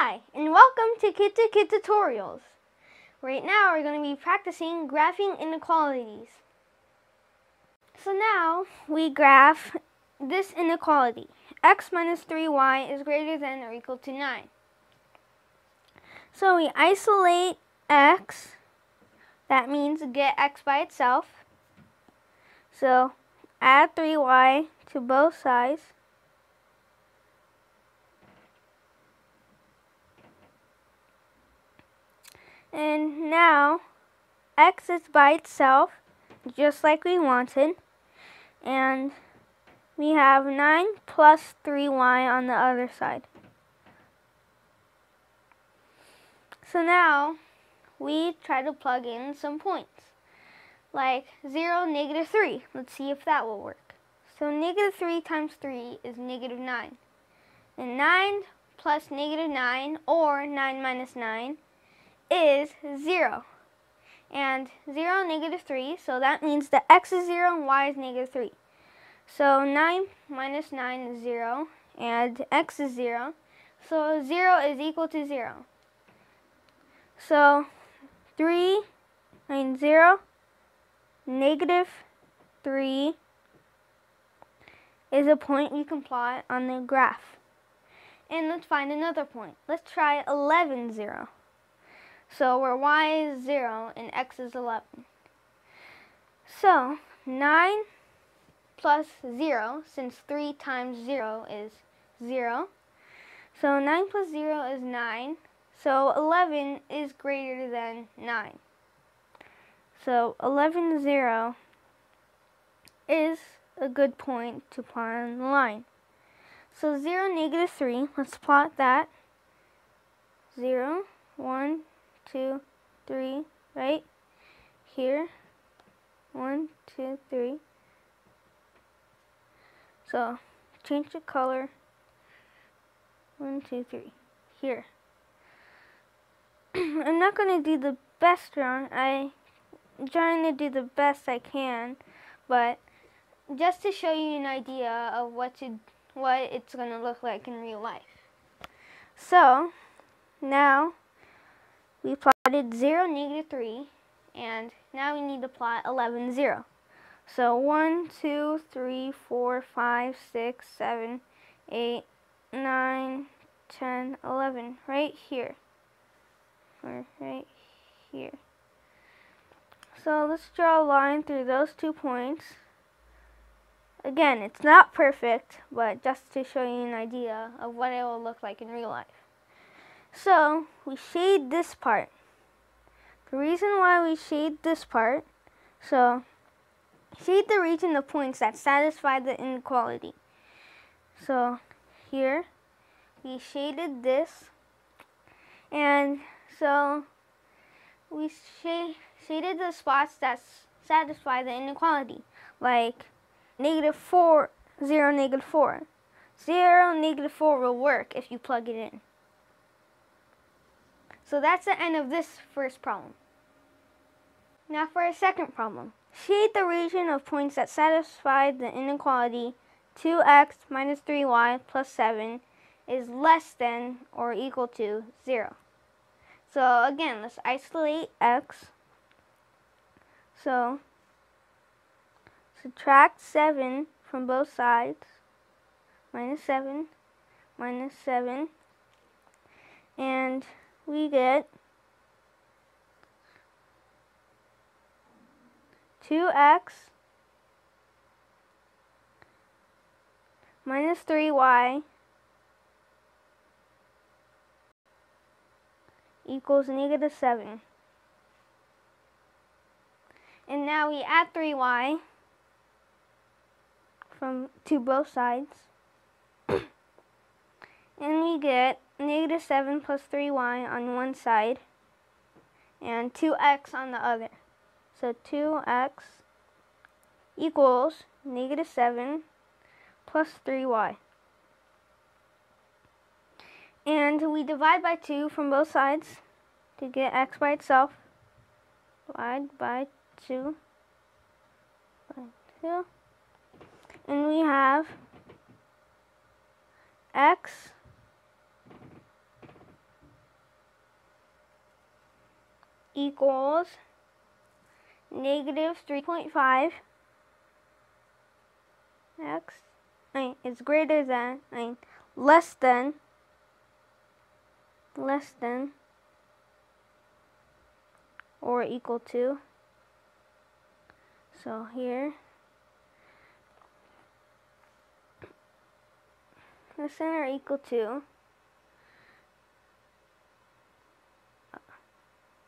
Hi, and welcome to Kid2Kid Tutorials. Right now we're going to be practicing graphing inequalities. So now we graph this inequality. X minus 3y is greater than or equal to 9. So we isolate x. That means get x by itself. So add 3y to both sides. And now x is by itself, just like we wanted. And we have 9 plus 3y on the other side. So now we try to plug in some points, like 0, negative 3. Let's see if that will work. So negative 3 times 3 is negative 9. And 9 plus negative 9, or 9 minus 9, is 0. And 0, negative 3, so that means that x is 0 and y is negative 3. So 9 minus 9 is 0, and x is 0. So 0 is equal to 0. So 3 times 0, negative 3 is a point we can plot on the graph. And let's find another point. Let's try 11, 0. So where y is 0 and x is 11. So 9 plus 0, since 3 times 0 is 0. So 9 plus 0 is 9. So 11 is greater than 9. So 11, 0 is a good point to plot on the line. So 0, negative 3, let's plot that. 0, 1, 2, 3, right here. 1, 2, 3. So change the color. 1, 2, 3. Here. I'm not going to do the best drawing. I'm trying to do the best I can, but just to show you an idea of what it's going to look like in real life. So now we plotted 0, negative 3, and now we need to plot 11, 0. So 1, 2, 3, 4, 5, 6, 7, 8, 9, 10, 11, right here. Or right here. So let's draw a line through those 2 points. Again, it's not perfect, but just to show you an idea of what it will look like in real life. So we shade this part. The reason why we shade this part, so shade the region of points that satisfy the inequality. So here we shaded this, and so we shaded the spots that satisfy the inequality, like negative 4, 0, negative 4. 0, negative 4 will work if you plug it in. So that's the end of this first problem. Now for a second problem. Shade the region of points that satisfy the inequality 2x minus 3y plus 7 is less than or equal to 0. So again, let's isolate x. So subtract 7 from both sides. Minus 7, minus 7. And we get 2x minus 3y equals negative 7. And now we add 3y to both sides. And we get negative 7 plus 3y on one side and 2x on the other. So 2x equals negative 7 plus 3y. And we divide by 2 from both sides to get x by itself. Divide by 2. And we have x equals negative 3.5 x is greater than, less than or equal to, so here, less than or equal to,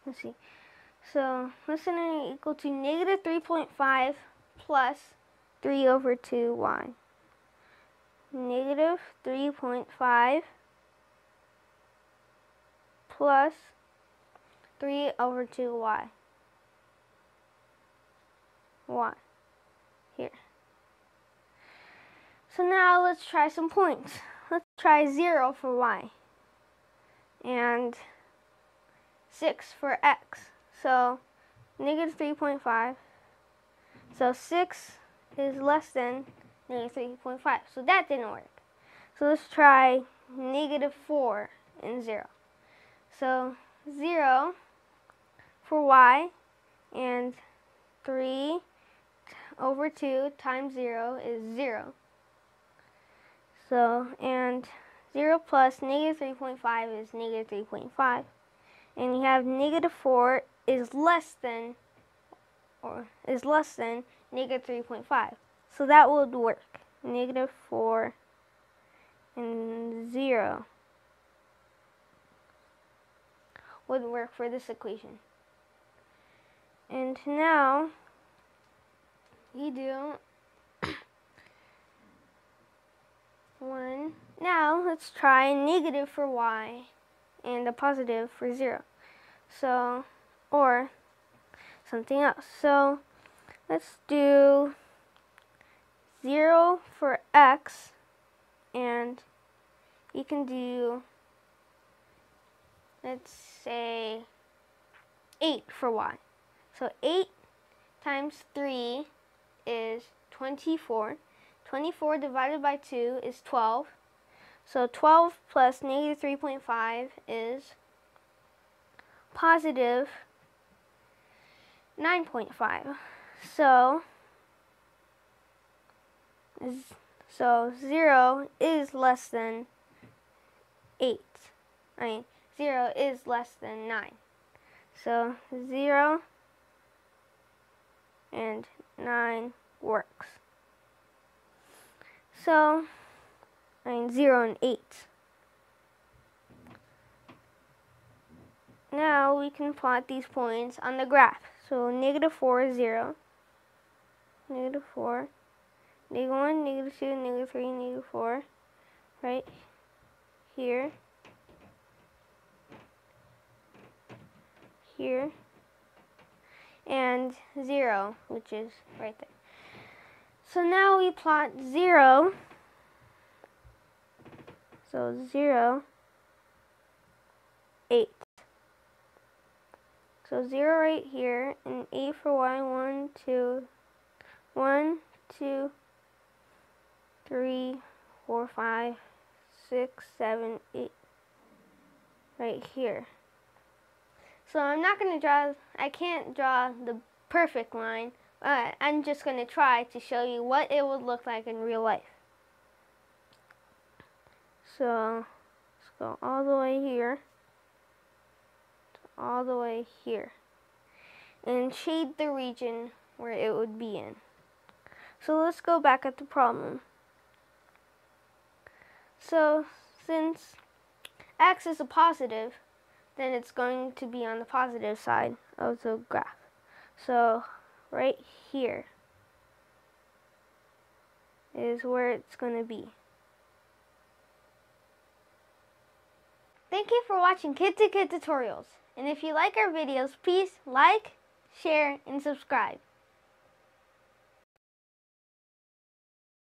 let's see, so less than or equal to negative 3.5 plus 3 over 2y. Negative 3.5 plus 3 over 2y. Here. So now let's try some points. Let's try 0 for y and 6 for x. So negative 3.5. So 6 is less than negative 3.5. So that didn't work. So let's try negative 4 and 0. So 0 for y and 3 over 2 times 0 is 0. So, and 0 plus negative 3.5 is negative 3.5. And you have negative 4 is less than negative 3.5. So that would work. Negative 4 and 0 would work for this equation. And now you do one. Now let's try a negative for y and a positive for 0. So, or something else. So let's do 0 for x, and you can do, let's say, 8 for y. So 8 times 3 is 24. 24 divided by 2 is 12. So 12 plus negative 3.5 is positive 9.5. So 0 is less than 8. 0 is less than 9. So 0 and 9 works. So 0 and 8. Now we can plot these points on the graph. So negative 4 is 0. Negative 4. Negative 1, negative 2, negative 3, negative 4. Right here. Here. And 0, which is right there. So now we plot 0. So 0, 8. So 0 right here, and 8 for y. 1, 2, 3, 4, 5, 6, 7, 8. Right here. So I'm not going to draw, I can't draw the perfect line, but I'm just going to try to show you what it would look like in real life. So let's go all the way here, all the way here, and shade the region where it would be in. So let's go back at the problem. So since x is a positive, then it's going to be on the positive side of the graph. So right here is where it's going to be. Thank you for watching Kid2Kid Tutorials. And if you like our videos, please like, share, and subscribe.